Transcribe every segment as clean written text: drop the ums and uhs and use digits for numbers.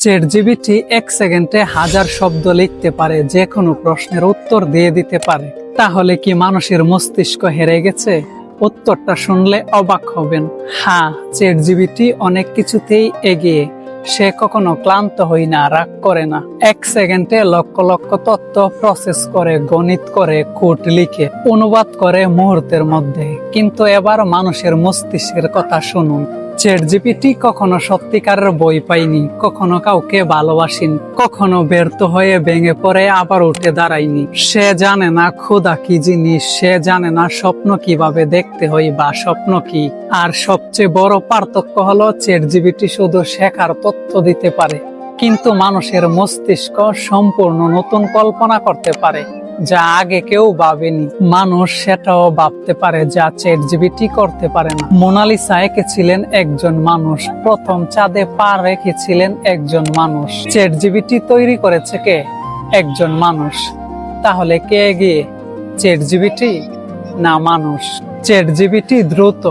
ChatGPT 1 সেকেন্ডে 1000 শব্দ লিখতে পারে, যে কোনো প্রশ্নের উত্তর দিয়ে দিতে পারে। তাহলে কি মানুষের মস্তিষ্ক হেরে গেছে? উত্তরটা শুনলে অবাক হবেন। হ্যাঁ, চ্যাটজিপিটি অনেক কিছুতেই এগিয়ে। সে কখনো ক্লান্ত হয় না, রাগ করে না। 1 সেকেন্ডে লক্ষ লক্ষ তথ্য প্রসেস করে, গণিত করে, কোড লিখে, অনুবাদ করে মুহূর্তের মধ্যে। কিন্তু এবার মানুষের মস্তিষ্কের কথা শুনুন। চ্যাটজিপিটি কখনো সত্যিকারের বই পায়নি, কখনো কাউকে ভালোবাসেনি, কখনো ব্যর্থ হয়ে ভেঙে পড়ে আবার উঠে দাঁড়ায়নি। সে জানে না ক্ষুধা কি জিনিস, সে জানে না স্বপ্ন কিভাবে দেখতে হয় বা স্বপ্ন কি। আর সবচেয়ে বড় পার্থক্য হলো চ্যাটজিপিটি শুধু শেখার তথ্য দিতে পারে, কিন্তু মানুষের মস্তিষ্ক সম্পূর্ণ নতুন কল্পনা করতে পারে, যা আগে কেউ ভাবেনি। মানুষ সেটাও ভাবতে পারে যা চ্যাটজিপিটি করতে পারে না। মোনালিসা এঁকেছিলেন একজন মানুষ, প্রথম চাঁদে পা রেখেছিলেন একজন মানুষ। চ্যাটজিপিটি তৈরি করেছে কে? একজন মানুষ। তাহলে কে এগিয়ে, চ্যাটজিপিটি না মানুষ? চ্যাটজিপিটি দ্রুত,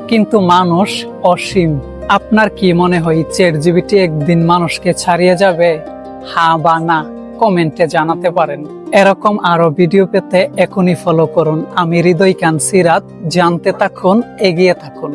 কিন্তু মানুষ অসীম। আপনার কি মনে হয় চ্যাটজিপিটি একদিন মানুষকে ছাড়িয়ে যাবে? হ্যাঁ বা না কমেন্টে জানাতে পারেন। এরকম আরো ভিডিও পেতে এখনই ফলো করুন। আমি হৃদয় খান সিরাত। জানতে থাকুন, এগিয়ে থাকুন।